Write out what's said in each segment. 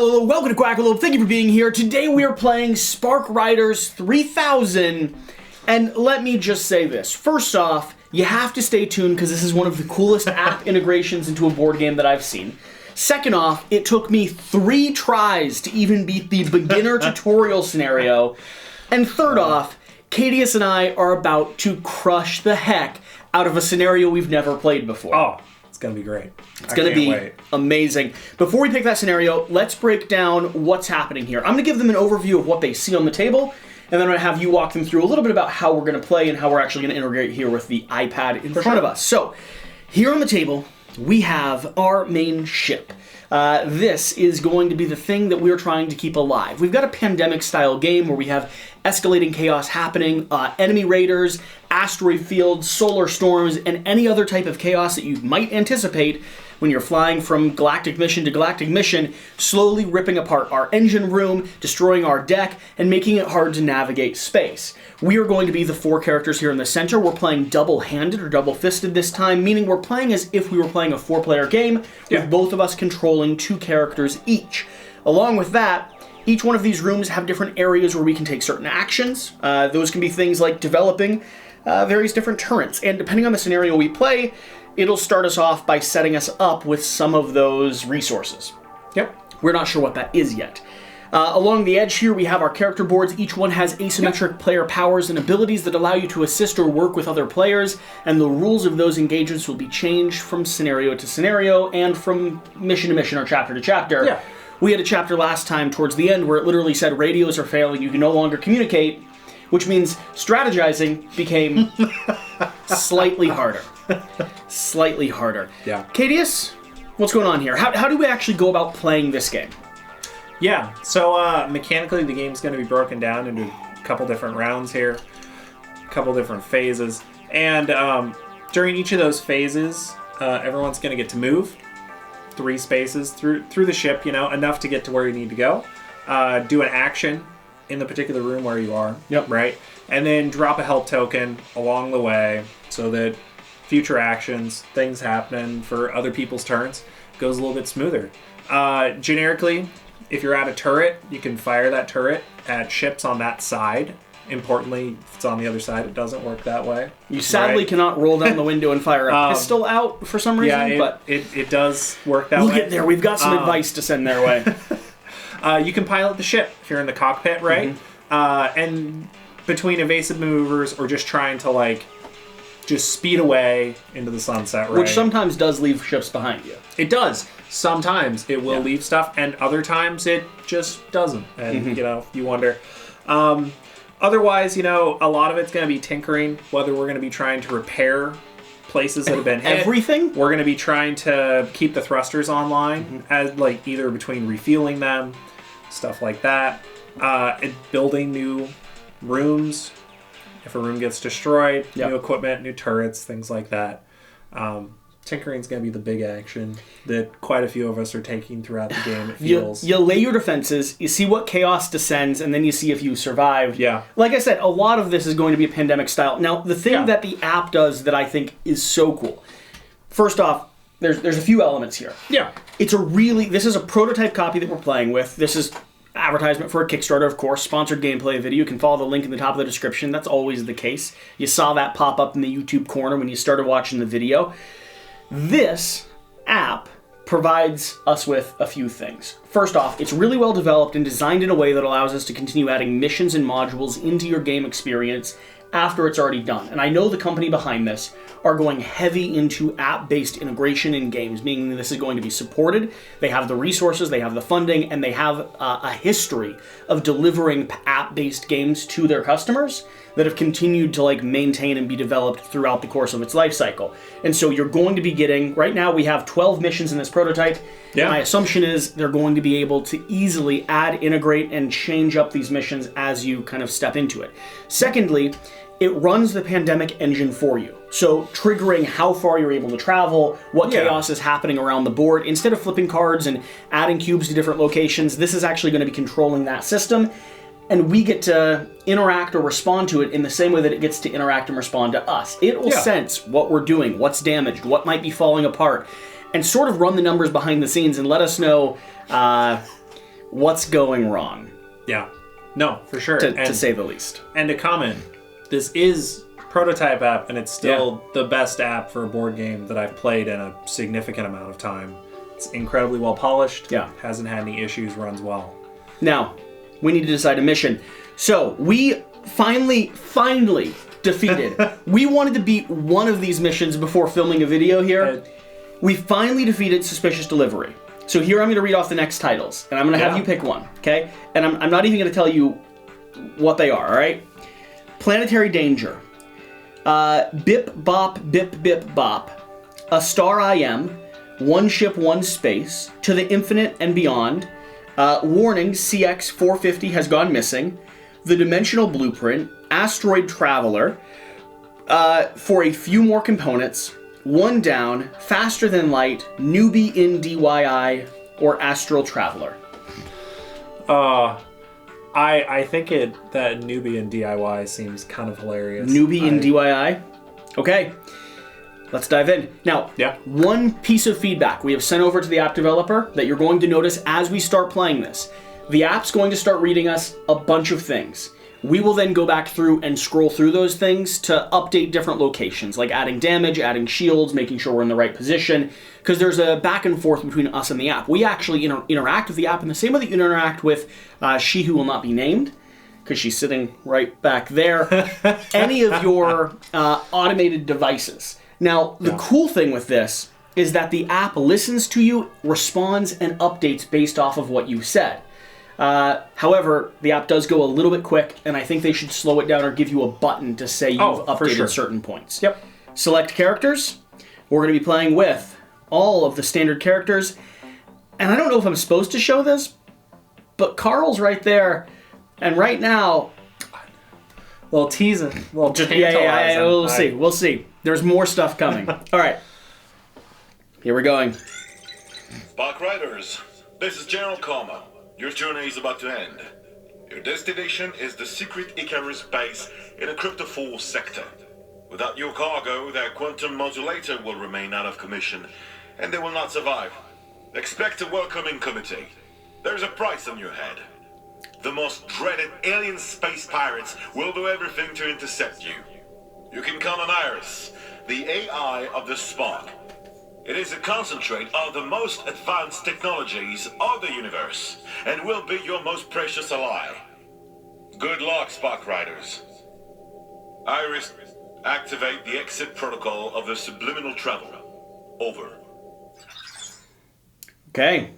Hello, welcome to Quackalope. Thank you for being here. Today we are playing Spark Riders 3000. And let me just say this. First off, you have to stay tuned because this is one of the coolest app integrations into a board game that I've seen. Second off, it took me 3 tries to even beat the beginner tutorial scenario. And third off, Cadius and I are about to crush the heck out of a scenario we've never played before. Oh, it's going to be great. It's going to be amazing. Before we pick that scenario, let's break down what's happening here. I'm going to give them an overview of what they see on the table, and then I'm going to have you walk them through a little bit about how we're going to play and how we're actually going to integrate here with the iPad in front of us. So, here on the table, we have our main ship. This is going to be the thing that we're trying to keep alive. We've got a pandemic-style game where we have escalating chaos happening, enemy raiders, asteroid fields, solar storms, and any other type of chaos that you might anticipate when you're flying from galactic mission to galactic mission, slowly ripping apart our engine room, destroying our deck, and making it hard to navigate space. We are going to be the 4 characters here in the center. We're playing double-handed or double-fisted this time, meaning we're playing as if we were playing a 4-player game, with both of us controlling 2 characters each. Along with that, each one of these rooms have different areas where we can take certain actions. Those can be things like developing various different turrets, and depending on the scenario we play, it'll start us off by setting us up with some of those resources. Yep. We're not sure what that is yet. Along the edge here, we have our character boards. Each one has asymmetric player powers and abilities that allow you to assist or work with other players, and the rules of those engagements will be changed from scenario to scenario and from mission to mission or chapter to chapter. Yeah. We had a chapter last time towards the end where it literally said radios are failing, you can no longer communicate, which means strategizing became slightly harder. Slightly harder. Yeah. Cadius, what's going on here? How do we actually go about playing this game? Yeah, so mechanically the game's going to be broken down into a couple different rounds here, a couple different phases, and during each of those phases, everyone's going to get to move 3 spaces through the ship, you know, enough to get to where you need to go, do an action in the particular room where you are, right, and then drop a help token along the way so that future actions, things happening for other people's turns, goes a little bit smoother. Generically, if you're at a turret, you can fire that turret at ships on that side. Importantly, if it's on the other side, it doesn't work that way. You sadly cannot roll down the window and fire a pistol out for some reason, but it does work that way. We'll get there. We've got some advice to send their way. You can pilot the ship if you're in the cockpit, right? Mm-hmm. And between evasive maneuvers or just trying to, just speed away into the sunset, right? Which sometimes does leave ships behind you. It does. Sometimes it will leave stuff, and other times it just doesn't. And, you wonder. Otherwise, a lot of it's going to be tinkering, whether we're going to be trying to repair places that have been hit. Everything? We're going to be trying to keep the thrusters online, as either between refueling them, stuff like that, and building new rooms. If a room gets destroyed, new equipment, new turrets, things like that. Tinkering's going to be the big action that quite a few of us are taking throughout the game, it feels. You lay your defenses, you see what chaos descends, and then you see if you survived. Yeah. Like I said, a lot of this is going to be a pandemic style. Now, the thing that the app does that I think is so cool, first off, there's a few elements here. Yeah. This is a prototype copy that we're playing with. This is advertisement for a Kickstarter, of course, sponsored gameplay video. You can follow the link in the top of the description. That's always the case. You saw that pop up in the YouTube corner when you started watching the video. This app provides us with a few things. First off, it's really well developed and designed in a way that allows us to continue adding missions and modules into your game experience after it's already done. And I know the company behind this are going heavy into app-based integration in games, meaning this is going to be supported. They have the resources, they have the funding, and they have a history of delivering app-based games to their customers that have continued to maintain and be developed throughout the course of its life cycle. And so you're going to be getting, right now we have 12 missions in this prototype. Yeah. My assumption is they're going to be able to easily add, integrate, and change up these missions as you kind of step into it. Secondly, it runs the pandemic engine for you. So triggering how far you're able to travel, what chaos is happening around the board. Instead of flipping cards and adding cubes to different locations, this is actually going to be controlling that system. And we get to interact or respond to it in the same way that it gets to interact and respond to us. It will sense what we're doing, what's damaged, what might be falling apart, and sort of run the numbers behind the scenes and let us know what's going wrong, Yeah. No, for sure. to say the least. And to comment, this is prototype app, and it's still the best app for a board game that I've played in a significant amount of time. It's incredibly well polished. Yeah. Hasn't had any issues, runs well. Now, we need to decide a mission. So, we finally defeated. We wanted to beat one of these missions before filming a video here. We finally defeated Suspicious Delivery. So here I'm going to read off the next titles, and I'm going to have you pick one, okay? And I'm not even going to tell you what they are, all right? Planetary Danger. Bip Bop Bip Bip Bop. A Star I Am. One Ship, One Space. To the Infinite and Beyond. Warning, CX-450 has gone missing. The Dimensional Blueprint. Asteroid Traveler. For a few more components. One Down, Faster Than Light, Newbie in DIY, or Astral Traveler. I think that Newbie in DIY seems kind of hilarious. Newbie in DIY? Okay, let's dive in. Now, one piece of feedback we have sent over to the app developer that you're going to notice as we start playing this. The app's going to start reading us a bunch of things. We will then go back through and scroll through those things to update different locations, like adding damage, adding shields, making sure we're in the right position, because there's a back and forth between us and the app. We actually interact with the app in the same way that you interact with she who will not be named, because she's sitting right back there, any of your automated devices. Now, the cool thing with this is that the app listens to you, responds, and updates based off of what you said. However, the app does go a little bit quick, and I think they should slow it down or give you a button to say you've updated certain points. Yep. Select characters. We're going to be playing with all of the standard characters. And I don't know if I'm supposed to show this, but Carl's right there. And right now... Little teasing. Little tantalizing. We'll see. There's more stuff coming. All right. Here we're going. Spark Riders, this is General Karma. Your journey is about to end. Your destination is the secret Icarus base in a Crypto-4 sector. Without your cargo, their quantum modulator will remain out of commission, and they will not survive. Expect a welcoming committee. There's a price on your head. The most dreaded alien space pirates will do everything to intercept you. You can count on Iris, the AI of the Spark. It is a concentrate of the most advanced technologies of the universe, and will be your most precious ally. Good luck, Spark Riders. Iris, activate the exit protocol of the subliminal travel. Over. Okay.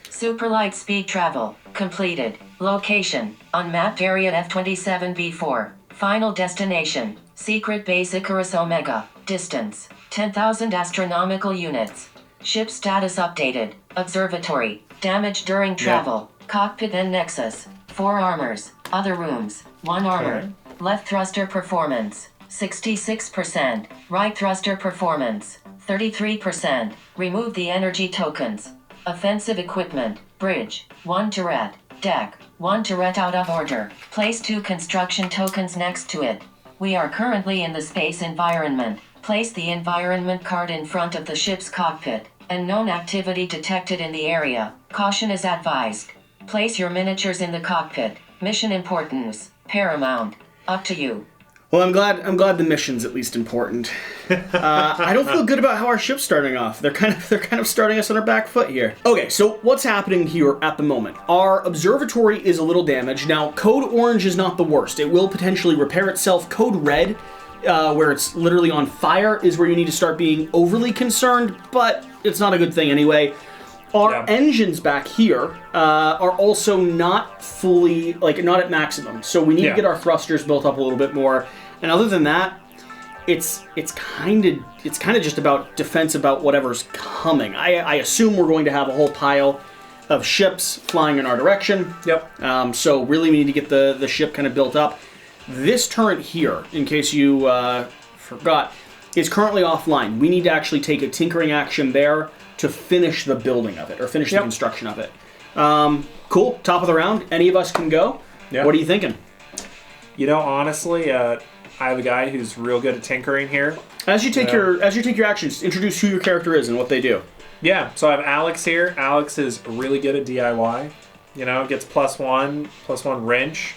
Super light speed travel completed. Location unmapped area F27B4. Final destination secret base Icarus Omega. Distance 10,000 astronomical units. Ship status updated. Observatory. Damage during travel. Cockpit and Nexus. 4 armors. Other rooms. 1 armor. Left thruster performance 66%. Right thruster performance 33%. Remove the energy tokens. Offensive equipment. Bridge. 1 turret. Deck. 1 turret out of order. Place 2 construction tokens next to it. We are currently in the space environment. Place the environment card in front of the ship's cockpit. Unknown activity detected in the area. Caution is advised. Place your miniatures in the cockpit. Mission importance paramount. Up to you. Well, I'm glad the mission's at least important. I don't feel good about how our ship's starting off. They're kind of starting us on our back foot here. Okay, so what's happening here at the moment? Our observatory is a little damaged. Now, Code Orange is not the worst. It will potentially repair itself. Code Red, where it's literally on fire, is where you need to start being overly concerned, but it's not a good thing anyway. Our engines back here are also not fully, not at maximum. So we need to get our thrusters built up a little bit more. And other than that, it's kind of just about defense about whatever's coming. I assume we're going to have a whole pile of ships flying in our direction. Yep. So really we need to get the ship kind of built up. This turret here, in case you forgot, is currently offline. We need to actually take a tinkering action there to finish the building of it, or finish the construction of it. Cool. Top of the round. Any of us can go. Yep. What are you thinking? You know, honestly, I have a guy who's real good at tinkering here. As you take your actions, introduce who your character is and what they do. Yeah, so I have Alex here. Alex is really good at DIY. You know, it gets +1 wrench,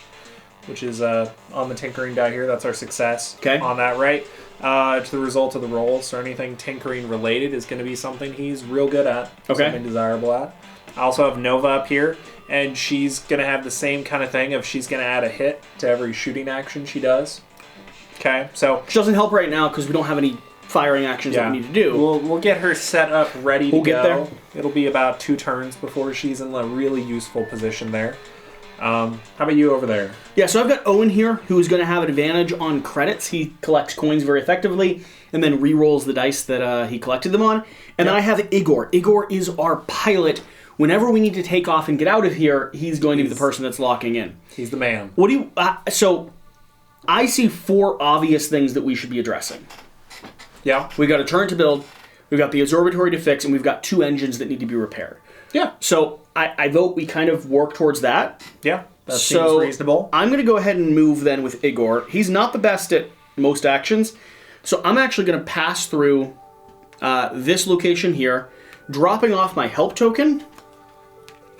which is on the tinkering die here. That's our success on that, right? To the result of the roll. So anything tinkering related is going to be something he's real good at. Something desirable at. I also have Nova up here, and she's going to have the same kind of thing of she's going to add a hit to every shooting action she does. Okay, so... Which doesn't help right now because we don't have any firing actions that we need to do. We'll get her set up, ready to go. Get there. It'll be about 2 turns before she's in a really useful position there. How about you over there? Yeah, so I've got Owen here, who is going to have an advantage on credits. He collects coins very effectively, and then re-rolls the dice that he collected them on. And then I have Igor. Igor is our pilot. Whenever we need to take off and get out of here, he's going to be the person that's locking in. He's the man. What do you... so, I see 4 obvious things that we should be addressing. Yeah. We've got a turret to build, we've got the observatory to fix, and we've got 2 engines that need to be repaired. Yeah. So, I vote we kind of work towards that. Yeah, that seems reasonable. I'm going to go ahead and move then with Igor. He's not the best at most actions, so I'm actually going to pass through this location here, dropping off my help token,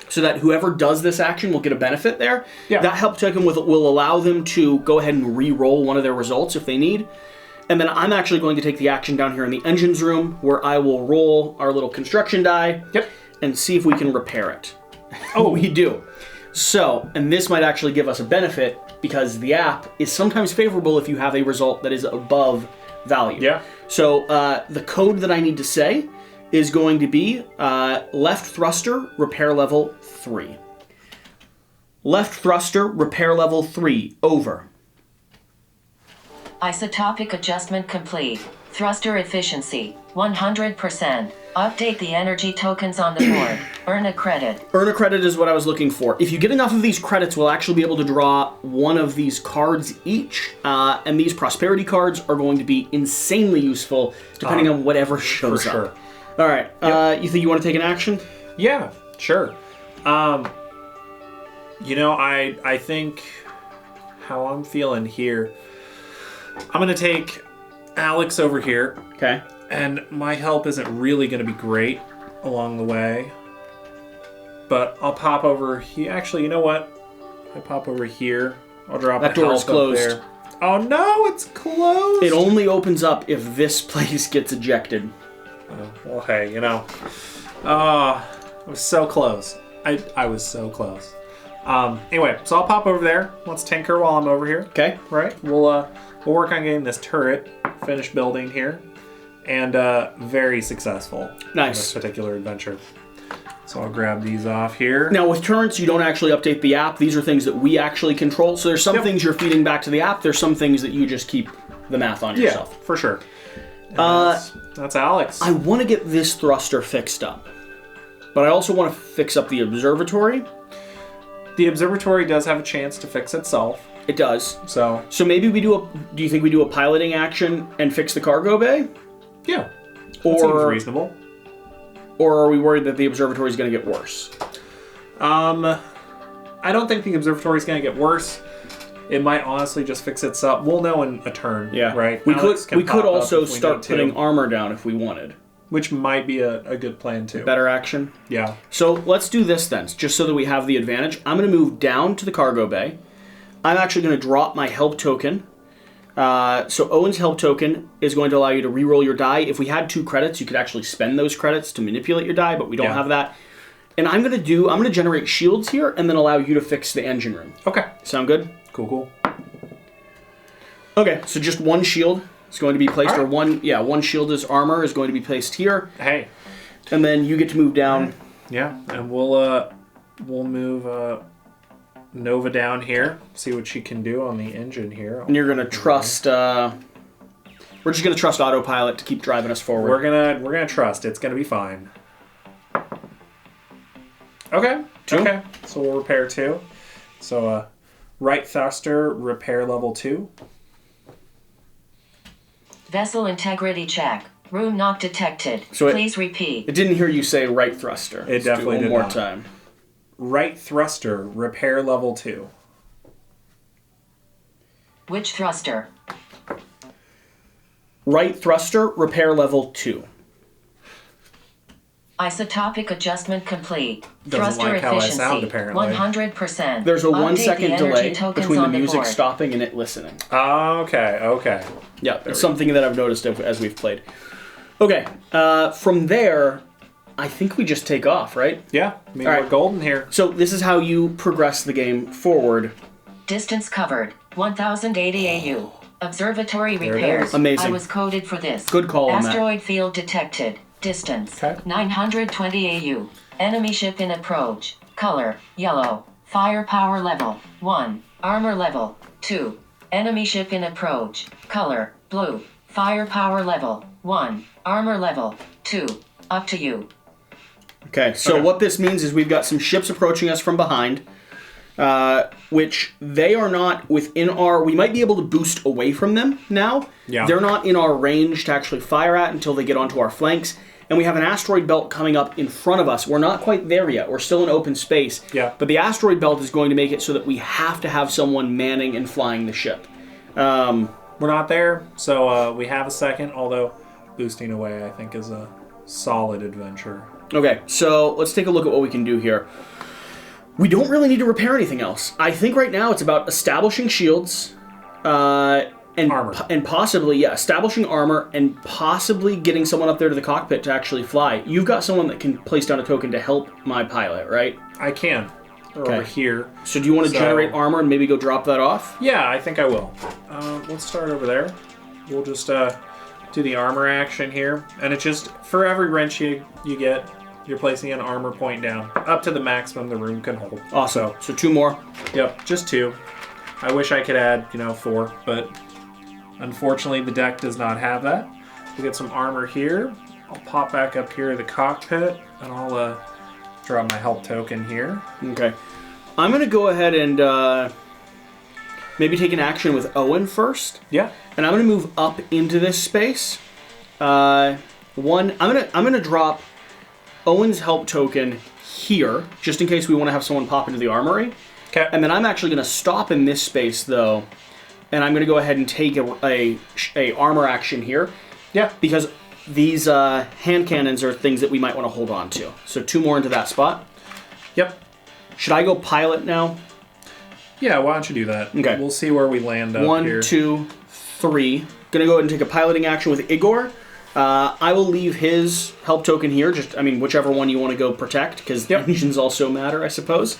so that whoever does this action will get a benefit there. Yeah. That help token will allow them to go ahead and re-roll one of their results if they need. And then I'm actually going to take the action down here in the engines room, where I will roll our little construction die and see if we can repair it. Oh, we do. So, and this might actually give us a benefit, because the app is sometimes favorable if you have a result that is above value. Yeah. So, the code that I need to say is going to be left thruster, repair level 3. Left thruster, repair level 3, over. Isotopic adjustment complete. Thruster efficiency, 100%. Update the energy tokens on the board. Earn a credit. Earn a credit is what I was looking for. If you get enough of these credits, we'll actually be able to draw one of these cards each. And these prosperity cards are going to be insanely useful, depending on whatever shows up. All right. You think you want to take an action? Yeah, sure. You know, I think how I'm feeling here, I'm going to take Alex over here. Okay. And my help isn't really going to be great along the way. But I'll pop over here. Actually, you know what? I pop over here. I'll drop that the door help is closed. up there. Oh no, it's closed. It only opens up if this place gets ejected. Oh, well, hey, you know. I was so close. I was so close. Anyway, so I'll pop over there. Let's tinker while I'm over here. Okay. Right. We'll work on getting this turret finished building here. And very successful. Nice. On this particular adventure. So I'll grab these off here. Now with turrets, you don't actually update the app. These are things that we actually control. So there's some things you're feeding back to the app. There's some things that you just keep the math on yourself. Yeah, for sure. That's Alex. I want to get this thruster fixed up. But I also want to fix up the observatory. The observatory does have a chance to fix itself. It does. So maybe we do you think we do a piloting action and fix the cargo bay? Yeah. That seems reasonable. Or are we worried that the observatory is going to get worse? I don't think the observatory is going to get worse. It might honestly just fix itself. We'll know in a turn. Yeah. Right. We could also start putting armor down if we wanted. Which might be a good plan too. Better action. Yeah. So let's do this then, just so that we have the advantage. I'm going to move down to the cargo bay. I'm actually going to drop my help token. So Owen's help token is going to allow you to re-roll your die. If we had 2 credits, you could actually spend those credits to manipulate your die, but we don't have that. And I'm going to generate shields here and then allow you to fix the engine room. Okay. Sound good? Cool. Okay, so just 1 shield is going to be placed, or one shield as armor is going to be placed here. Hey. And then you get to move down. Yeah, and we'll move Nova down here, see what she can do on the engine here. And you're going to trust, we're just going to trust autopilot to keep driving us forward. We're gonna trust. It's going to be fine. Okay. 2. Okay. So we'll repair 2. So right thruster, repair level 2. Vessel integrity check. Room not detected. Please repeat. It didn't hear you say right thruster. It definitely did one more not. time. Right thruster, repair level 2. Which thruster? Right thruster, repair level 2. Isotopic adjustment complete. Doesn't Thruster like how I efficiency. sound, apparently. 100%. There's a 1 Update the second energy delay tokens between the on music board. stopping and it listening. Okay. Yeah, it's something that I've noticed as we've played. Okay, from there, I think we just take off, right? Yeah, I mean, All we're right. golden here. So this is how you progress the game forward. Distance covered. 1080 AU. Observatory it repairs. is. Amazing. I was coded for this. Good call on that. Asteroid field detected. Distance. Okay. 920 AU. Enemy ship in approach. Color. Yellow. Firepower level. 1. Armor level. 2. Enemy ship in approach. Color. Blue. Firepower level. 1. Armor level. 2. Up to you. Okay, so Okay. what this means is we've got some ships approaching us from behind, which they are not within our... We might be able to boost away from them now. Yeah. They're not in our range to actually fire at until they get onto our flanks. And we have an asteroid belt coming up in front of us. We're not quite there yet. We're still in open space. Yeah. But the asteroid belt is going to make it so that we have to have someone manning and flying the ship. We're not there, so we have a second, although boosting away, I think, is a solid adventure. Okay, so let's take a look at what we can do here. We don't really need to repair anything else. I think right now it's about establishing shields, and Armor. and possibly, establishing armor and possibly getting someone up there to the cockpit to actually fly. You've got someone that can place down a token to help my pilot, right? I can. They're Okay. over here. So do you want to generate armor and maybe go drop that off? Yeah, I think I will. Let's start over there. We'll just do the armor action here. And it's just, for every wrench you get, you're placing an armor point down, up to the maximum the room can hold. Awesome. So 2 more. Yep, just 2. I wish I could add, 4, but unfortunately the deck does not have that. We'll get some armor here. I'll pop back up here to the cockpit, and I'll drop my help token here. Okay. I'm going to go ahead and maybe take an action with Owen first. Yeah. And I'm going to move up into this space. I'm gonna drop Owen's help token here, just in case we want to have someone pop into the armory. Okay. And then I'm actually going to stop in this space, though, and I'm going to go ahead and take a armor action here, Yeah. because these hand cannons are things that we might want to hold on to. So 2 more into that spot. Yep. Should I go pilot now? Yeah, why don't you do that? Okay. We'll see where we land up 1, here. 2, 3. Gonna go ahead and take a piloting action with Igor. I will leave his help token here. Whichever one you want to go protect, because engines also matter, I suppose.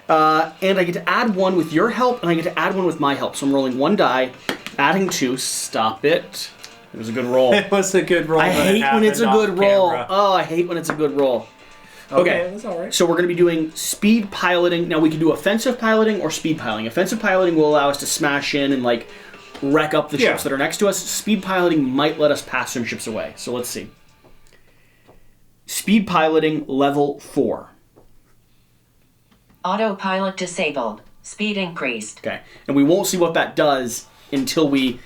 And I get to add 1 with your help, and I get to add 1 with my help. So I'm rolling 1 die, adding 2. Stop it. It was a good roll. It was a good roll. I but it hate when it's a happened good off roll. camera. Oh, I hate when it's a good roll. Okay, that's all right. so we're going to be doing speed piloting. Now we can do offensive piloting or speed piloting. Offensive piloting will allow us to smash in and wreck up the ships that are next to us. Speed piloting might let us pass some ships away. So let's see. Speed piloting level 4. Autopilot disabled. Speed increased. Okay, and we won't see what that does until we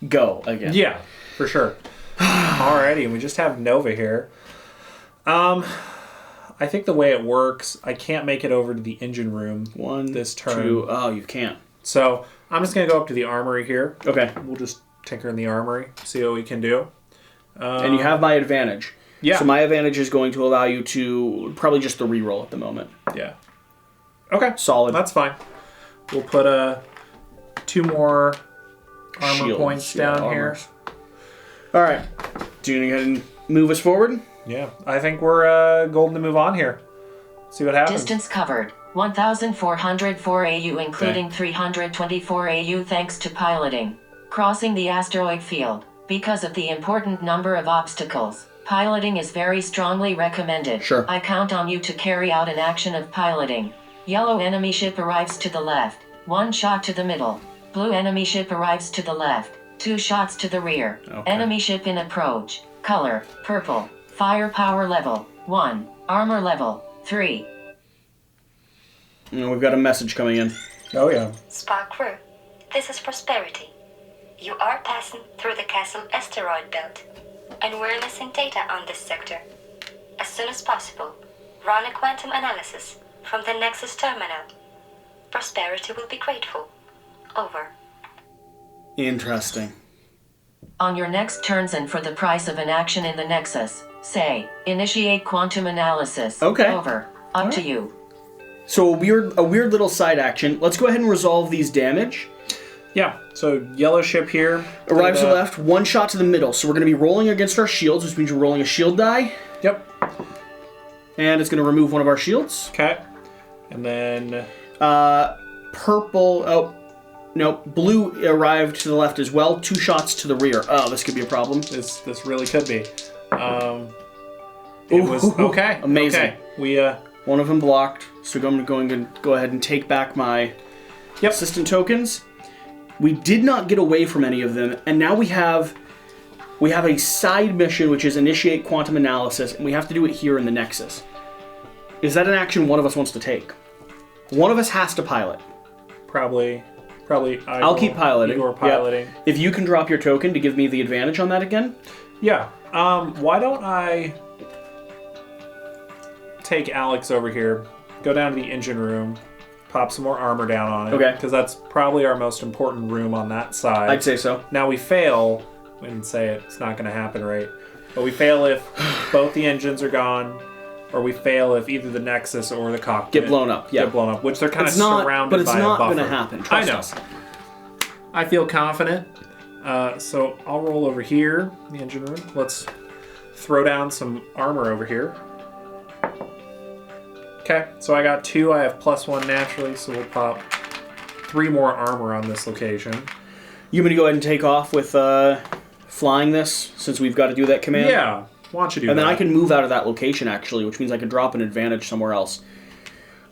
go again. Yeah, for sure. Alrighty, and we just have Nova here. I think the way it works, I can't make it over to the engine room 1, this turn. 2. Oh, you can't. So I'm just going to go up to the armory here. Okay, We'll just tinker in the armory, see what we can do. and you have my advantage. Yeah. So my advantage is going to allow you to probably just the reroll at the moment. Yeah. Okay. Solid. That's fine. We'll put 2 more armor Shields, points down here. armors. All right. Do you want to go ahead and move us forward? Yeah. I think we're golden to move on here. See what happens. Distance covered. 1,404 AU including 324 AU thanks to piloting. Crossing the asteroid field. Because of the important number of obstacles, piloting is very strongly recommended. Sure. I count on you to carry out an action of piloting. Yellow enemy ship arrives to the left. 1 shot to the middle. Blue enemy ship arrives to the left. 2 shots to the rear. Okay. Enemy ship in approach. Color, purple. Firepower level, 1. Armor level, 3. We've got a message coming in. Oh, yeah. Spark crew, this is Prosperity. You are passing through the castle asteroid belt, and we're missing data on this sector. As soon as possible, run a quantum analysis from the Nexus terminal. Prosperity will be grateful. Over. Interesting. On your next turns and for the price of an action in the Nexus, Say, initiate quantum analysis. Okay. Over. Up to you. So a weird little side action. Let's go ahead and resolve these damage. Yeah, so yellow ship here. Arrives to the left, one shot to the middle. So we're going to be rolling against our shields, which means we're rolling a shield die. Yep. And it's going to remove one of our shields. Okay. And then... Purple... Oh, no. Blue arrived to the left as well. 2 shots to the rear. Oh, this could be a problem. This really could be. It was... Okay. Amazing. Okay. We, One of them blocked. So I'm going to go ahead and take back my assistant tokens. We did not get away from any of them, and now we have a side mission, which is initiate quantum analysis, and we have to do it here in the Nexus. Is that an action one of us wants to take? One of us has to pilot. Probably. I'll keep piloting. You're piloting. Yep. If you can drop your token to give me the advantage on that again. Yeah. Why don't I take Alex over here, go down to the engine room, pop some more armor down on it. Okay. Because that's probably our most important room on that side. I'd say so. Now we fail, we didn't say it, it's not going to happen, right? But we fail if both the engines are gone, or we fail if either the Nexus or the cockpit Get blown up. Yeah. Get blown up, which they're kind of not, surrounded but it's by not a buffer. going to happen. I Trust know. us. I feel confident. So I'll roll over here, the engine room. Let's throw down some armor over here. Okay, so I got 2. I have +1 naturally, so we'll pop 3 more armor on this location. You want me to go ahead and take off with flying this, since we've got to do that command? Yeah, why don't you do that? And then I can move out of that location, actually, which means I can drop an advantage somewhere else.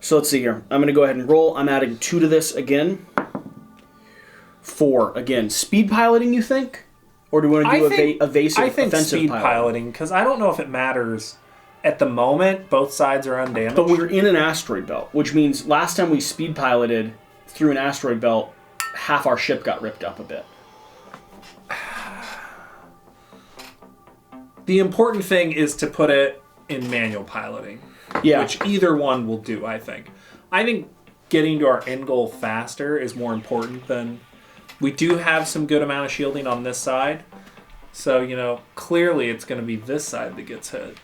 So let's see here. I'm going to go ahead and roll. I'm adding 2 to this again. 4 again. Speed piloting, you think? Or do we want to do evasive, I think offensive speed piloting? piloting, because I don't know if it matters. At the moment, both sides are undamaged. But we're in an asteroid belt, which means last time we speed piloted through an asteroid belt, half our ship got ripped up a bit. The important thing is to put it in manual piloting. Yeah. Which either one will do, I think. I think getting to our end goal faster is more important than... We do have some good amount of shielding on this side. So, clearly it's going to be this side that gets hit.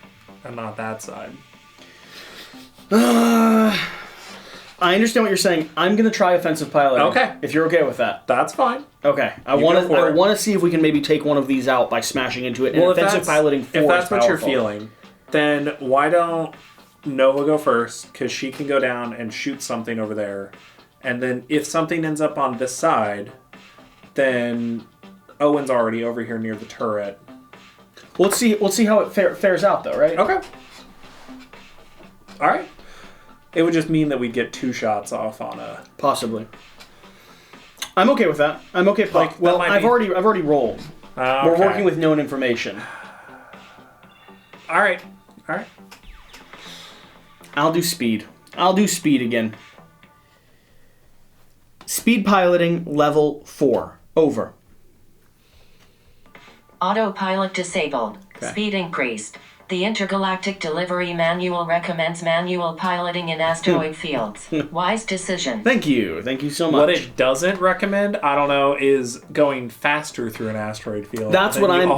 And not that side. I understand what you're saying. I'm going to try offensive piloting. Okay. If you're okay with that. That's fine. Okay. I want to see if we can maybe take one of these out by smashing into it. And Well, offensive piloting 4 if that's is what you're powerful. feeling, then why don't Nova go first? Because she can go down and shoot something over there. And then if something ends up on this side, then Owen's already over here near the turret. We'll see how it fares out, though, right? Okay. All right. It would just mean that we'd get 2 shots off on a... Possibly. I'm okay with that. I'm okay. Well, I've already rolled. Okay. We're working with known information. All right. I'll do speed. I'll do speed again. Speed piloting level 4. Over. Autopilot disabled. Okay. Speed increased. The Intergalactic Delivery Manual recommends manual piloting in asteroid fields. Wise decision. Thank you. Thank you so much. What it doesn't recommend, I don't know, is going faster through an asteroid field. That's what I'm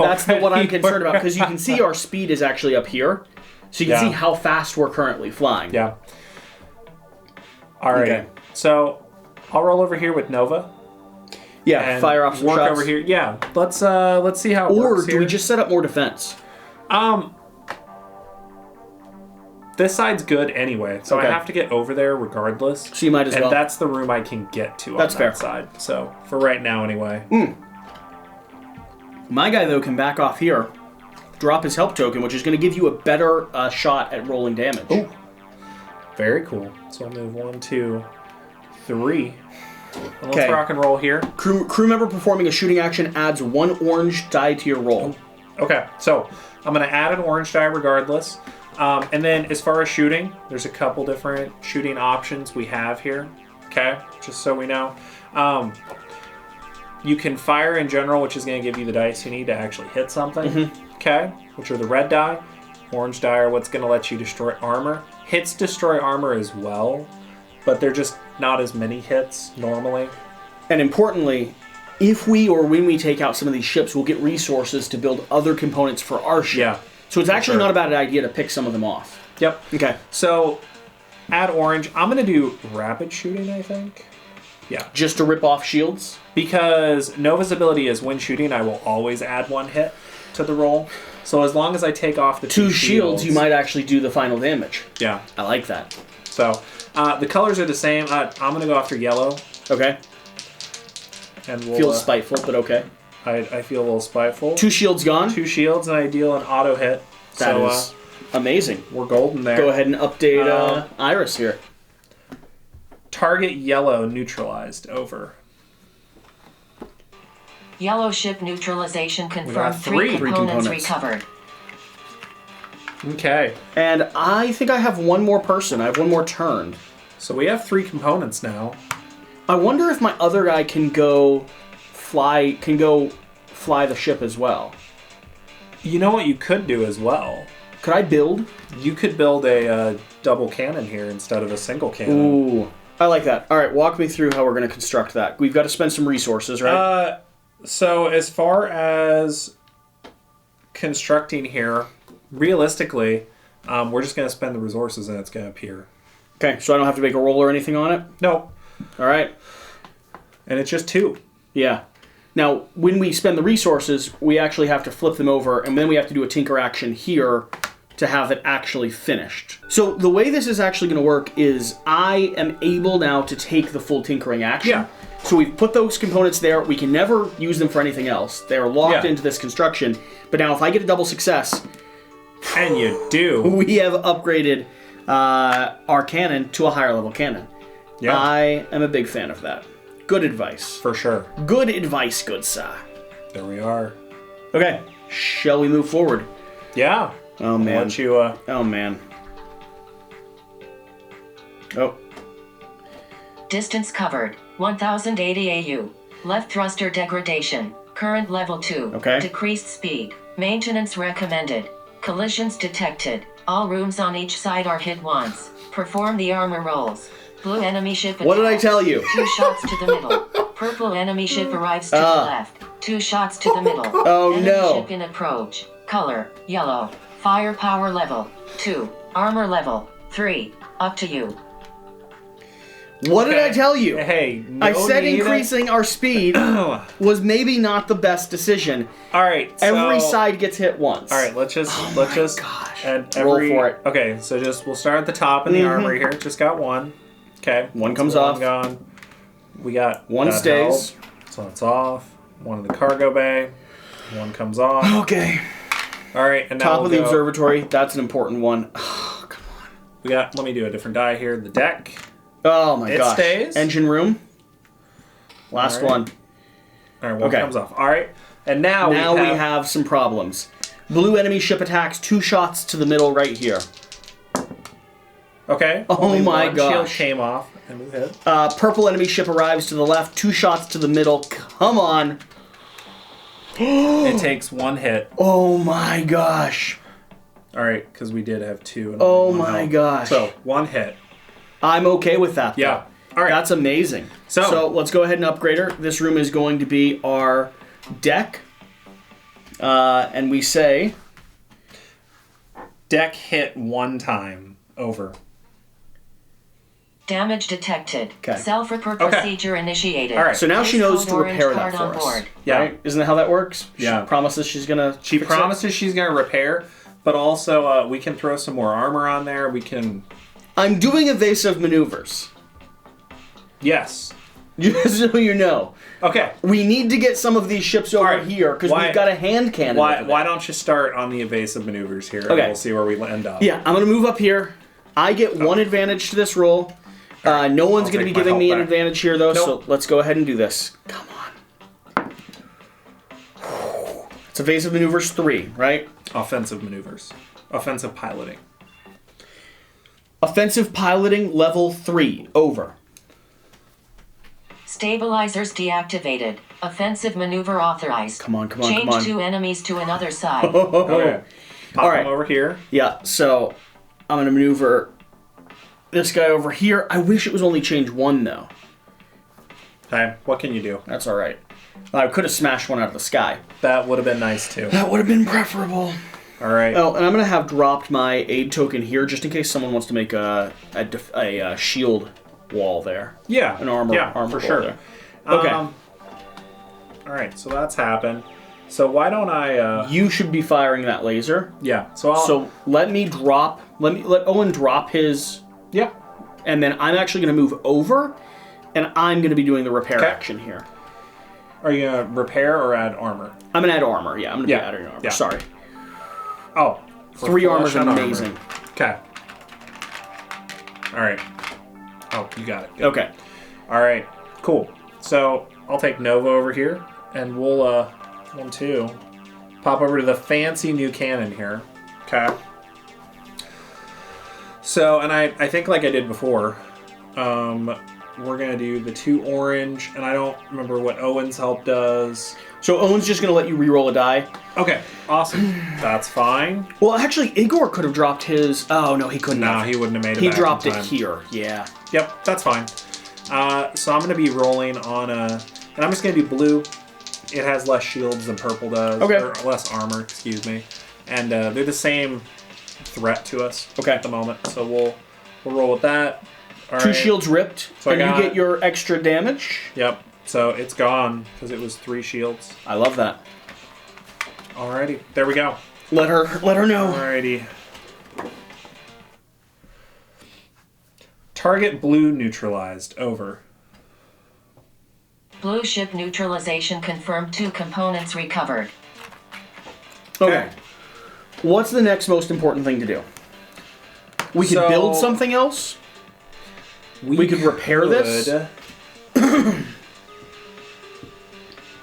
concerned about, because you can see our speed is actually up here. So you can see how fast we're currently flying. Yeah. All right. Okay. So I'll roll over here with Nova. Yeah, And fire off some work shots. over here. Yeah. Let's see how it Or works do here. we just set up more defense? This side's good anyway, so Okay. I have to get over there regardless. So you might as and well. that's the room I can get to That's on fair. that side. So for right now anyway. My guy, though, can back off here, drop his help token, which is going to give you a better shot at rolling damage. Oh. Very cool. So I'll move 1, 2, 3. And let's rock and roll here. Crew member performing a shooting action adds 1 orange die to your roll. Okay, so I'm going to add an orange die regardless. And then as far as shooting, there's a couple different shooting options we have here. Okay, just so we know. You can fire in general, which is going to give you the dice you need to actually hit something. Okay, which are the red die. Orange die are what's going to let you destroy armor. Hits destroy armor as well, but they're just not as many hits normally. And importantly, if we or when we take out some of these ships, we'll get resources to build other components for our ship. Yeah. So it's actually sure. not a bad idea to pick some of them off. Yep. Okay. So add orange. I'm going to do rapid shooting, I think. Yeah. Just to rip off shields? Because no visibility is when shooting, I will always add 1 hit to the roll. So as long as I take off the 2 shields, you might actually do the final damage. Yeah. I like that. So the colors are the same. I'm going to go after yellow. Okay. And we'll, Feels spiteful, but okay. I feel a little spiteful. 2 shields gone. 2 shields, and I deal an auto hit. That So is amazing. we're golden there. Go ahead and update Iris here. Target yellow neutralized over. Yellow ship neutralization got confirmed. three. 3 Three components components. recovered. Okay. And I think I have one more person. I have one more turn. So we have 3 components now. I wonder if my other guy can go fly the ship as well. You know what you could do as well? Could I build? You could build a double cannon here instead of a single cannon. Ooh. I like that. All right, walk me through how we're going to construct that. We've got to spend some resources, right? So as far as constructing here, realistically, we're just going to spend the resources and it's going to appear. Okay, so I don't have to make a roll or anything on it? Nope. All right. And it's just 2. Yeah. Now, when we spend the resources, we actually have to flip them over, and then we have to do a tinker action here to have it actually finished. So the way this is actually going to work is I am able now to take the full tinkering action. Yeah. So we've put those components there. We can never use them for anything else. They're locked into this construction. But now if I get a double success, And you do. we have upgraded our cannon to a higher level cannon. Yeah. I am a big fan of that. Good advice. For sure. Good advice, good sir. There we are. Okay, shall we move forward? Yeah. Oh man. Why don't you, Oh man. Oh. Distance covered, 1080 AU. Left thruster degradation. Current level 2. Okay. Decreased speed. Maintenance recommended. Collisions detected. All rooms on each side are hit once. Perform the armor rolls. Blue enemy ship What did I attacks. tell you? 2 shots to the middle. Purple enemy ship arrives to the left. 2 shots to the middle. Oh, enemy no. ship in approach. Color, yellow. Firepower level, 2. Armor level, 3. Up to you. What did I tell you? Hey, no I said need increasing our speed was maybe not the best decision. All right. Every so- side gets hit once. All right, let's just gosh. and Roll every for it. Okay, so we'll start at the top in the armory here. Just got 1. Okay. One that's comes one off. Gone. We got One that stays. held, so it's off. 1 in the cargo bay. 1 comes off. Okay. All right, and now Top we'll of the go- observatory. That's an important one. Oh, come on. We got. Let me do a different die here. The deck. Oh my It gosh. stays. Engine room. Last All right. one. All right, 1 Okay. comes off. All right, and now we have some problems. Blue enemy ship attacks. 2 shots to the middle right here. Okay. Oh only my one gosh. Shield came off and we hit. Purple enemy ship arrives to the left. 2 shots to the middle. Come on. It takes 1 hit. Oh my gosh. All right, because we did have 2. And Oh only one my held. gosh. So 1 hit. I'm okay with that. though. Yeah. All right. That's amazing. So let's go ahead and upgrade her. This room is going to be our deck. And we say... Deck hit 1 time. Over. Damage detected. Okay. Self-report Okay. procedure initiated. All right. So now she knows to Placeholder repair orange that card for on us. board. Yeah. Right? Isn't that how that works? Yeah. She promises she's going to She promises she's going to repair, but also we can throw some more armor on there. We can... I'm doing evasive maneuvers. Yes. Just so you know. Okay. We need to get some of these ships over right. here because Why- we've got a hand cannon over there. Why don't you start on the evasive maneuvers here? Okay. And we'll see where we end up. Yeah, I'm going to move up here. I get 1 advantage to this roll. No one's I'll going to be take my giving me health an back. advantage here, though, so Nope. let's go ahead and do this. Come on. It's evasive maneuvers 3, right? Offensive maneuvers. Offensive piloting. Offensive piloting level 3. Over. Stabilizers deactivated. Offensive maneuver authorized. Come on, come on, Change come on. 2 enemies to another side. Okay. Pop All right. them over here. Yeah, so I'm going to maneuver this guy over here. I wish it was only change 1, though. Okay. What can you do? That's all right. I could have smashed one out of the sky. That would have been nice too. That would have been preferable. All right. Oh, and I'm going to have dropped my aid token here just in case someone wants to make a shield wall there. Yeah. An armor for wall sure. there. Okay. All right, so that's happened. So why don't I... You should be firing that laser. Yeah, so I'll... So let Owen drop his... Yeah. And then I'm actually going to move over, and I'm going to be doing the repair Okay. action here. Are you going to repair or add armor? I'm going to add armor, yeah. I'm going to Yeah. be adding armor. Yeah. Sorry. Oh. 3 armor is flesh and amazing. Okay. All right. Oh, you got it. Good. Okay. All right, cool. So I'll take Nova over here, and we'll, 1, 2, pop over to the fancy new cannon here. Okay. So, and I think like I did before, we're going to do the 2 orange, and I don't remember what Owen's help does. So Owen's just going to let you re-roll a die. Okay, awesome. That's fine. Well, actually, Igor could have dropped his... Oh, no, he couldn't No, have. he wouldn't have made it He back dropped in it time. here, yeah. Yep, that's fine. So I'm going to be rolling on a... And I'm just going to do blue. It has less shields than purple does. Okay. Or less armor, excuse me. And they're the same threat to us at the moment. So we'll roll with that. All 2 right. shields ripped, So I and got- you get your extra damage. Yep. So it's gone because it was 3 shields. I love that. Alrighty. There we go. Let her know. Alrighty. Target blue neutralized. Over. Blue ship neutralization confirmed. 2 components recovered. Okay. What's the next most important thing to do? We could So- build something else. We could repair this.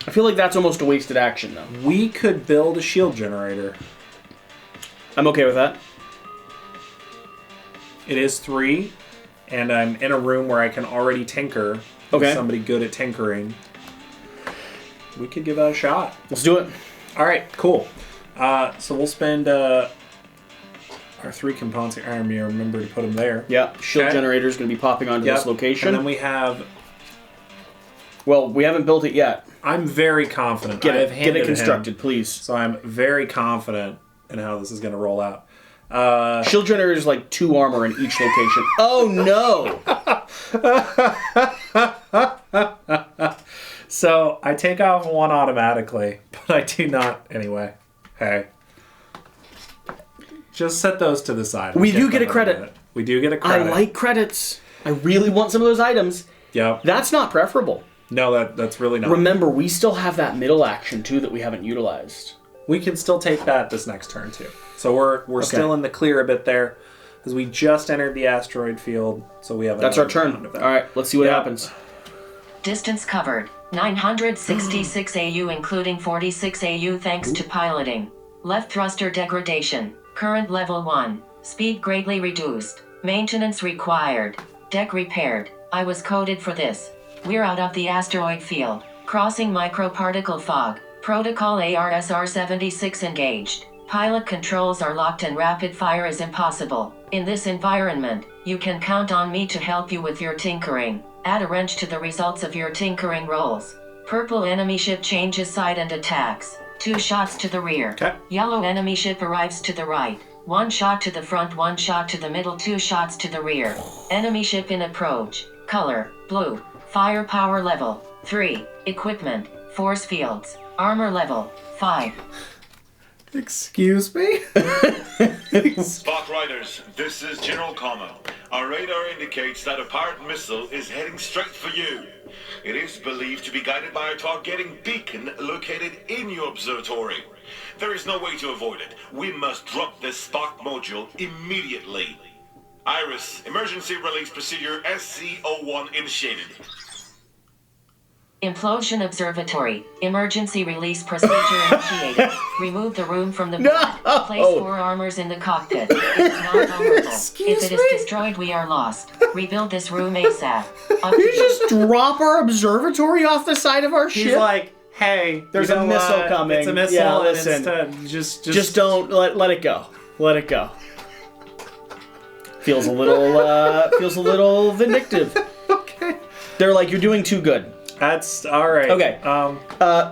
I feel like that's almost a wasted action, though. We could build a shield generator. I'm okay with that. It is 3, and I'm in a room where I can already tinker. Okay. With somebody good at tinkering. We could give that a shot. Let's do it. All right, cool. So we'll spend our 3 components. I remember to put them there. Yeah, shield Okay. generator is going to be popping onto Yep. this location. And then we have... Well, we haven't built it yet. I'm very confident. Get I have it handed constructed, him, please. so I'm very confident in how this is going to roll out. Shield generator is like 2 armor in each location. Oh no! So I take off 1 automatically, but I do not anyway. Hey. Just set those to the side. We do get a them credit. in minute. We do get a I credit. like credits. I really want some of those items. Yep. That's not preferable. No, that's really not. Remember, we still have that middle action too that we haven't utilized. We can still take that this next turn too. So we're still in the clear a bit there, because we just entered the asteroid field. So we have. That's our another turn. round of that. All right, let's see what Yeah. happens. Distance covered. 966 AU including 46 AU thanks to piloting. Left thruster degradation. Current level 1. Speed greatly reduced. Maintenance required. Deck repaired. I was coded for this. We're out of the asteroid field. Crossing microparticle fog. Protocol ARSR-76 engaged. Pilot controls are locked and rapid fire is impossible. In this environment, you can count on me to help you with your tinkering. Add a wrench to the results of your tinkering rolls. Purple enemy ship changes side and attacks. 2 shots to the rear. Okay. Yellow enemy ship arrives to the right. 1 shot to the front, 1 shot to the middle, 2 shots to the rear. Enemy ship in approach. Color, blue. Firepower level, 3. Equipment, force fields. Armor level, 5. Excuse me? Spark Riders, this is General Como. Our radar indicates that a pirate missile is heading straight for you. It is believed to be guided by a targeting beacon located in your observatory. There is no way to avoid it. We must drop this Spark module immediately. Iris, emergency release procedure SC-01 initiated. Implosion observatory. Emergency release procedure initiated. Remove the room from the front. Place 4 armors in the cockpit. It's not vulnerable. If it is destroyed, we are lost. Rebuild this room ASAP. Up to You you. just drop our observatory off the side of our He's ship? like, hey, There's you a know missile what? coming. It's a missile. Yeah, and listen. just don't let it go. Let it go. Feels a little vindictive. Okay. They're like, you're doing too good. That's all right. Okay.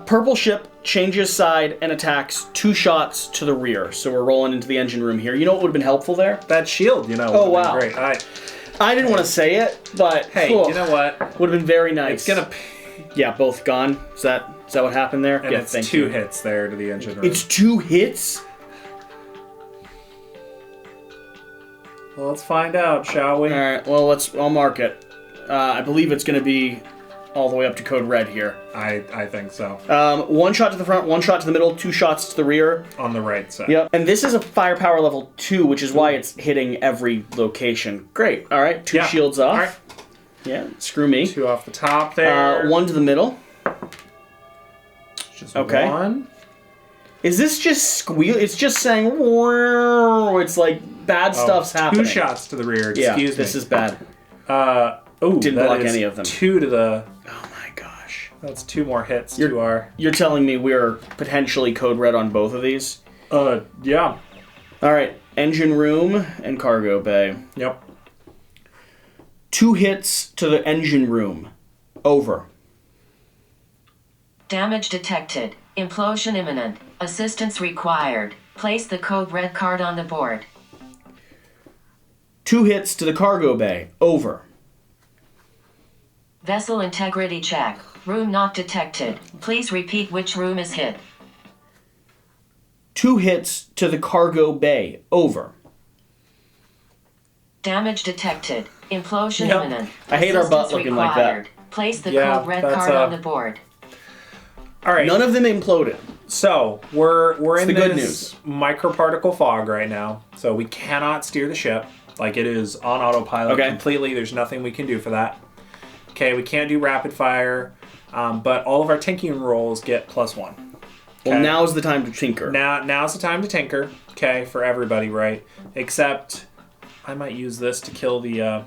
Purple ship changes side and attacks 2 shots to the rear. So we're rolling into the engine room here. You know what would have been helpful there? That shield, you know. Oh, would've been wow. Great. I didn't want to say it, but Hey, you know what? Would have been very nice. It's gonna. Yeah, both gone. Is that what happened there? And yeah, it's thank 2 you. hits there to the engine room. It's 2 hits? Well, let's find out, shall we? All right. Well, I'll mark it. I believe it's going to be all the way up to code red here. I think so. 1 shot to the front, 1 shot to the middle, 2 shots to the rear. On the right side. Yep. And this is a firepower level 2, which is why it's hitting every location. Great. All right. 2 shields off. All right. Yeah. Screw me. 2 off the top there. 1 to the middle. Just okay. 1. Is this just squeal? It's just saying. It's like bad stuff's happening. 2 shots to the rear. Excuse me. This is bad. Didn't block any of them. 2 to the. Oh my gosh. That's 2 more hits to our. You're telling me we're potentially code red on both of these? Yeah. All right. Engine room and cargo bay. Yep. 2 hits to the engine room. Over. Damage detected. Implosion imminent. Assistance required. Place the code red card on the board. 2 hits to the cargo bay. Over. Vessel integrity check. Room not detected. Please repeat which room is hit. 2 hits to the cargo bay. Over. Damage detected. Implosion imminent. I hate our butt Assistance looking like that. required. Place the Yeah, code red that's, card on the board. All right. None of them imploded. So we're in the good this microparticle fog right now. So we cannot steer the ship. Like, it is on autopilot completely. There's nothing we can do for that. Okay, we can't do rapid fire, but all of our tinkering rolls get +1. Okay? Well, now's the time to tinker. Now's the time to tinker. Okay, for everybody, right? Except I might use this to kill the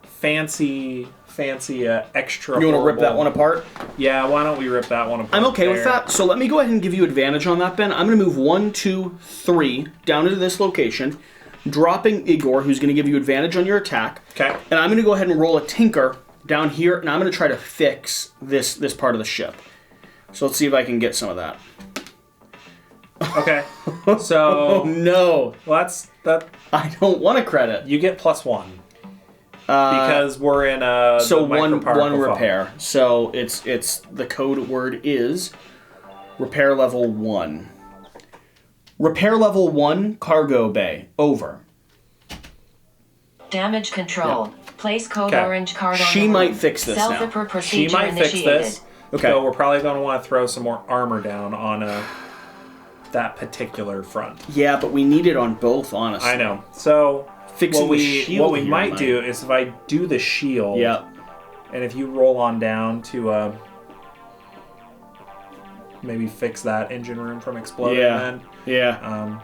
fancy extra. You want to rip that one apart? Yeah, why don't we rip that one apart? I'm okay with that. So let me go ahead and give you advantage on that, Ben. I'm going to move 1, 2, 3 down into this location, dropping Igor, who's going to give you advantage on your attack. Okay. And I'm going to go ahead and roll a tinker down here, and I'm going to try to fix this part of the ship. So let's see if I can get some of that. Okay. So Oh no! well, that. I don't want a credit. You get +1 because we're in a So the one microparticle repair. So it's the code word is repair level 1. Repair level 1 cargo bay. Over. Damage control. Place code Okay. orange card on She the might room. fix this now. Self-repro She procedure might fix initiated. this. Okay. So we're probably going to want to throw some more armor down on that particular front. Yeah, but we need it on both, honestly. I know. So Fixing what the we shield what we here might do is if I do the shield. Yeah. And if you roll on down to maybe fix that engine room from exploding. Yeah. Then. Yeah.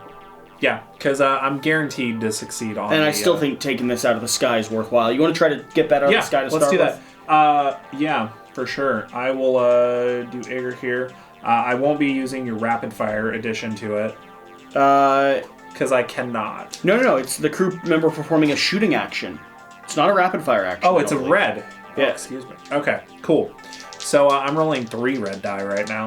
Yeah, because I'm guaranteed to succeed on. And I still think taking this out of the sky is worthwhile. You want to try to get that out of the sky to let's start do with? that. Yeah, for sure. I will do Igor here. I won't be using your rapid fire addition to it because I cannot. No. It's the crew member performing a shooting action. It's not a rapid fire action. Oh, it's a normally. red. Yeah. Oh, excuse me. Okay, cool. So I'm rolling 3 red die right now.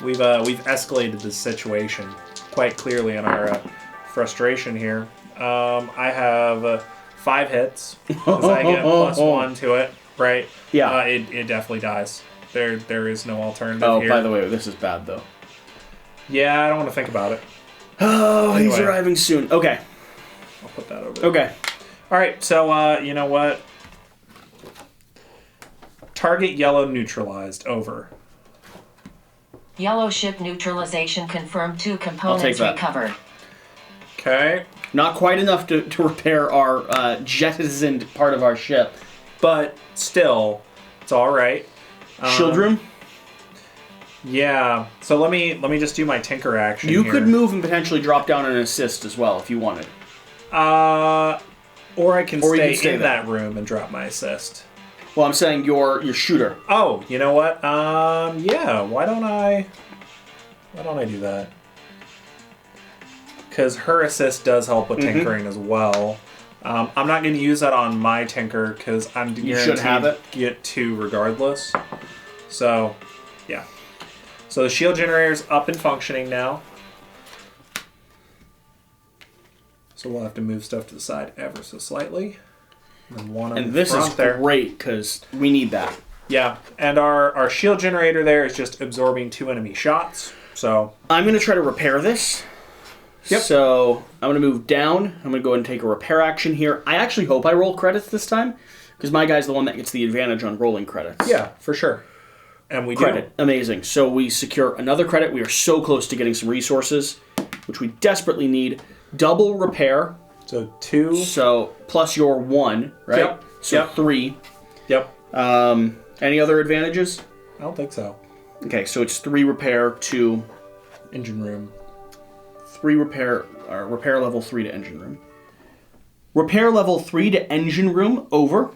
We've escalated this situation quite clearly in our frustration here. I have 5 hits because I get +1 to it. Right? Yeah. It definitely dies. There is no alternative Oh, here. by the way, this is bad though. Yeah, I don't want to think about it. Oh, he's Anyway. arriving soon. Okay. I'll put that over there. Okay. All right, so you know what? Target yellow neutralized. Over. Yellow ship neutralization confirmed. 2 take components that. recovered. Okay. Not quite enough to repair our jettisoned part of our ship. But still, it's all right. Shield room? Yeah. So let me just do my tinker action. You here. could move and potentially drop down an assist as well if you wanted. Or I can Or you stay can stay in there. that room and drop my assist. Well, I'm saying your shooter. Oh, you know what? Yeah. Why don't I do that? Because her assist does help with tinkering as well. I'm not going to use that on my tinker because I'm You should have guaranteed it. get 2 regardless. So, yeah. So the shield generator's up and functioning now. So we'll have to move stuff to the side ever so slightly. And one on And the this front is there. great, because we need that. Yeah, and our shield generator there is just absorbing 2 enemy shots. So I'm going to try to repair this. Yep. So I'm going to move down. I'm going to go ahead and take a repair action here. I actually hope I roll credits this time, because my guy's the one that gets the advantage on rolling credits. yeah, for sure. And we Credit. Amazing. So we secure another credit. We are so close to getting some resources, which we desperately need. Double repair. do. So 2. So plus your 1, right? Yep. So Yep. 3. Yep. Any other advantages? I don't think so. Okay, so it's 3 repair to Engine room. 3 repair, repair level 3 to engine room. Repair level 3 to engine room, over.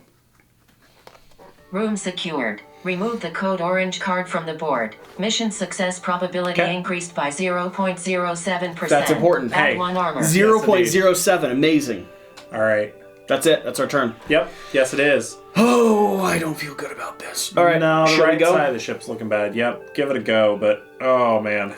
Room secured. Remove the code orange card from the board. Mission success probability Okay. increased by 0.07%. That's important. Add Hey. 1 armor. 0.07, amazing. All right. That's it, that's our turn. Yep. Yes, it is. Oh, I don't feel good about this. All right, No, the shall we right go? side of the ship's looking bad. Yep. Give it a go, but oh man.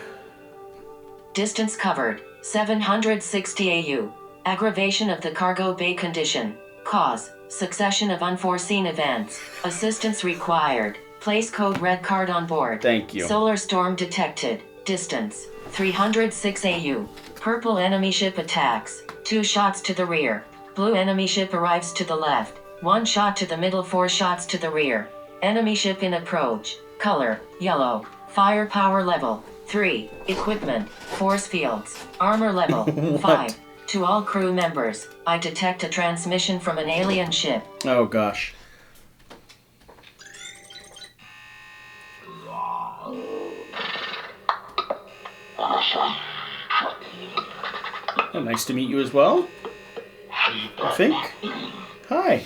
Distance covered. 760 AU. Aggravation of the cargo bay condition. Cause. Succession of unforeseen events. Assistance required. Place code red card on board. Thank you. Solar storm detected. Distance. 306 AU. Purple enemy ship attacks. 2 shots to the rear. Blue enemy ship arrives to the left. 1 shot to the middle, 4 shots to the rear. Enemy ship in approach. Color, yellow. Firepower level, 3. Equipment, force fields. Armor level, 5. To all crew members, I detect a transmission from an alien ship. Oh, gosh. Oh, nice to meet you as well. I think. Hi.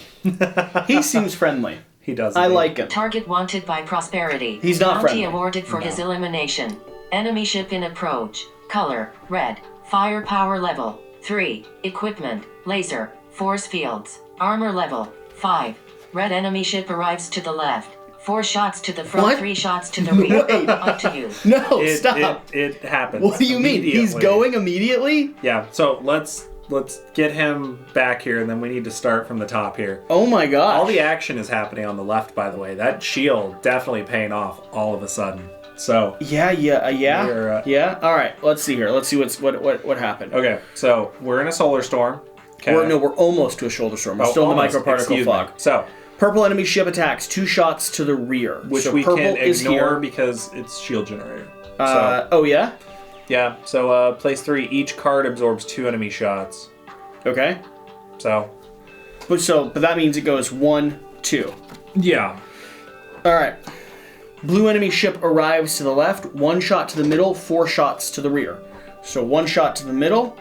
He seems friendly. He does. I indeed. like him. Target wanted by Prosperity. He's not Bounty friendly. awarded for his elimination. Enemy ship in approach. Color, red. Firepower level, 3. Equipment, laser. Force fields. Armor level, 5. Red enemy ship arrives to the left. 4 shots to the front, What? 3 shots to the rear. Wait. Up to you. No, It, stop. It happens. What do you mean? He's immediately. going immediately? Yeah. So let's get him back here, and then we need to start from the top here. Oh my gosh. All the action is happening on the left, by the way. That shield definitely paying off all of a sudden. So Yeah. We're, Yeah. All right. Let's see here. Let's see what happened. okay, so we're in a solar storm. Okay. We're almost to a shoulder storm. We're still in the almost, microparticle excuse me. fog. So, Purple enemy ship attacks. 2 shots to the rear. which so we purple can is ignore here. because it's shield generator. Oh yeah. Yeah. So place 3. Each card absorbs 2 enemy shots. Okay. So But that means it goes 1, 2. yeah. All right. Blue enemy ship arrives to the left. 1 shot to the middle. 4 shots to the rear. So 1 shot to the middle,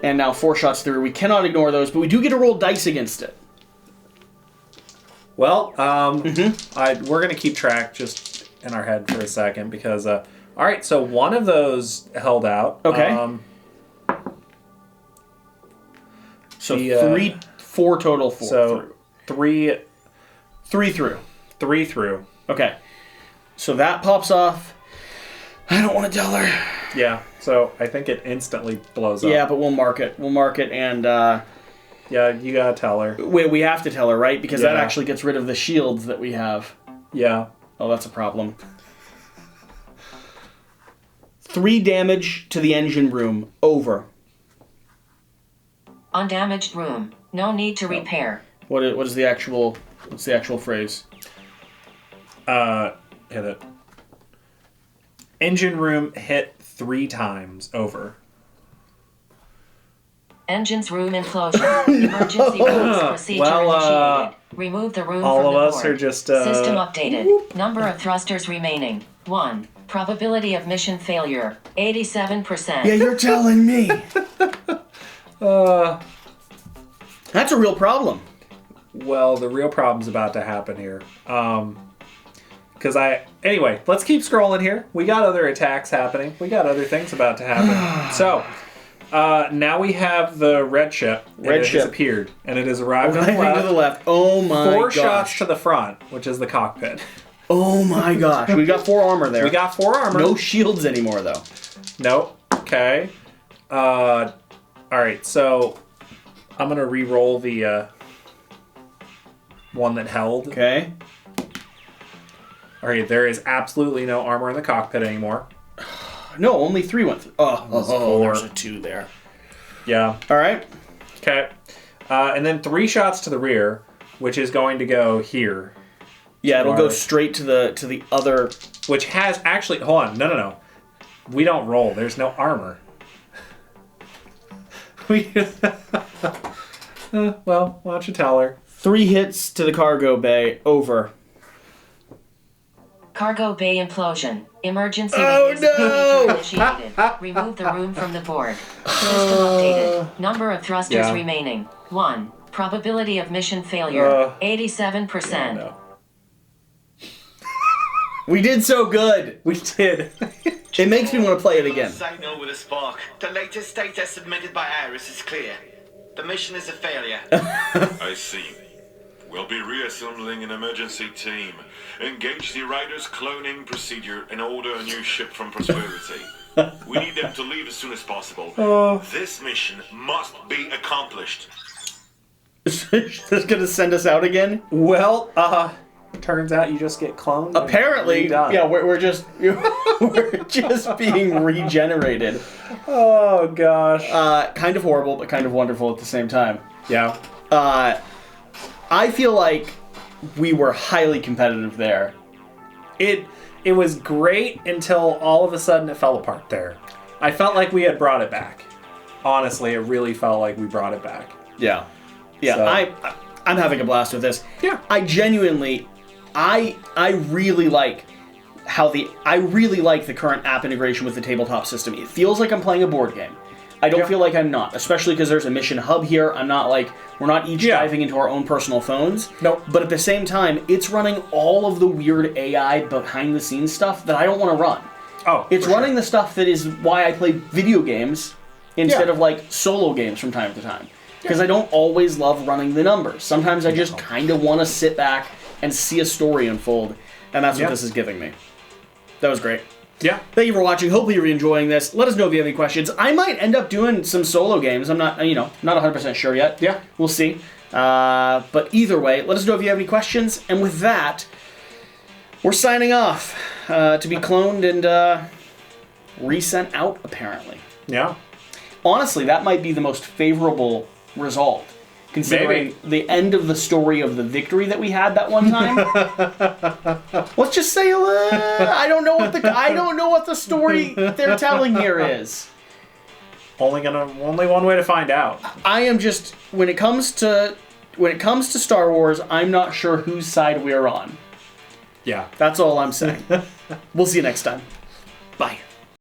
and now 4 shots to the rear. We cannot ignore those, but we do get to roll dice against it. Well, we're gonna keep track just in our head for a second because all right. So one of those held out. Okay. So the, 4 total. 4 So through. 3 through. 3 through. Okay. So that pops off. I don't want to tell her. Yeah. So I think it instantly blows up. Yeah, but we'll mark it. We'll mark it, and Yeah, you gotta tell her. we have to tell her, right? Because that Yeah. actually gets rid of the shields that we have. Yeah. Oh, that's a problem. 3 damage to the engine room. Over. Undamaged room. No need to repair. What is the actual? What's the actual phrase? Hit it. Engine room hit 3 times. Over. Engines room implosion. Emergency room procedure Well, initiated. Remove the room all from of the us board. are just, System updated. Number of thrusters remaining. 1. Probability of mission failure. 87%. Yeah, you're telling me. That's a real problem. Well, the real problem's about to happen here. Anyway, let's keep scrolling here. We got other attacks happening. We got other things about to happen. So, now we have the red ship. And Red it ship. has appeared, and it has arrived on Right the to the left. left. Oh my 4 gosh. shots to the front, which is the cockpit. Oh my gosh, we got 4 armor there. We got 4 armor. No shields anymore though. Nope. Okay. All right. So I'm gonna re-roll the one that held. Okay. All right. There is absolutely no armor in the cockpit anymore. No, only 3 went through. Oh, 4. there's a 2 there. Yeah. All right. Okay. And then 3 shots to the rear, which is going to go here. Yeah, it'll go Alright. straight to the other. Which has actually... Hold on. No. We don't roll. There's no armor. Well, why don't you tell her? 3 hits to the cargo bay. Over. Cargo bay implosion. Emergency Oh, release no! initiated. Remove the room from the board. System updated. Number of thrusters Yeah. remaining. 1. Probability of mission failure. 87%. No. We did so good. We did. It makes me want to play it again. Signal with a spark. The latest data submitted by Iris is clear. The mission is a failure. I see. We'll be reassembling an emergency team. Engage the Riders cloning procedure and order a new ship from Prosperity. We need them to leave as soon as possible. This mission must be accomplished. Just gonna send us out again? Well, turns out you just get cloned. and Apparently, redone. yeah, we're just we're just being regenerated. Oh gosh. Kind of horrible, but kind of wonderful at the same time. Yeah. I feel like we were highly competitive there. It was great until all of a sudden it fell apart there. I felt like we had brought it back. Honestly, it really felt like we brought it back. Yeah, yeah. So- I'm having a blast with this. Yeah. I genuinely, I really like I really like the current app integration with the tabletop system. It feels like I'm playing a board game. I don't feel like I'm not, especially because there's a mission hub here. I'm not like, we're not each diving into our own personal phones. Nope. But at the same time, it's running all of the weird AI behind the scenes stuff that I don't want to run. Oh, It's for sure. running the stuff that is why I play video games instead Yeah. of like solo games from time to time. Because I don't always love running the numbers. Sometimes I just kind of want to sit back and see a story unfold. And that's what this is giving me. That was great. Yeah. Thank you for watching. Hopefully you're enjoying this. Let us know if you have any questions. I might end up doing some solo games. I'm not, not 100% sure yet. Yeah. We'll see. But either way, let us know if you have any questions. And with that, we're signing off to be cloned and resent out, apparently. Yeah. Honestly, that might be the most favorable result, considering the end of the story of the victory that we had that one time. Let's just say I don't know what the story they're telling here is. Only one way to find out. I am just when it comes to Star Wars, I'm not sure whose side we're on. Yeah. That's all I'm saying. We'll see you next time.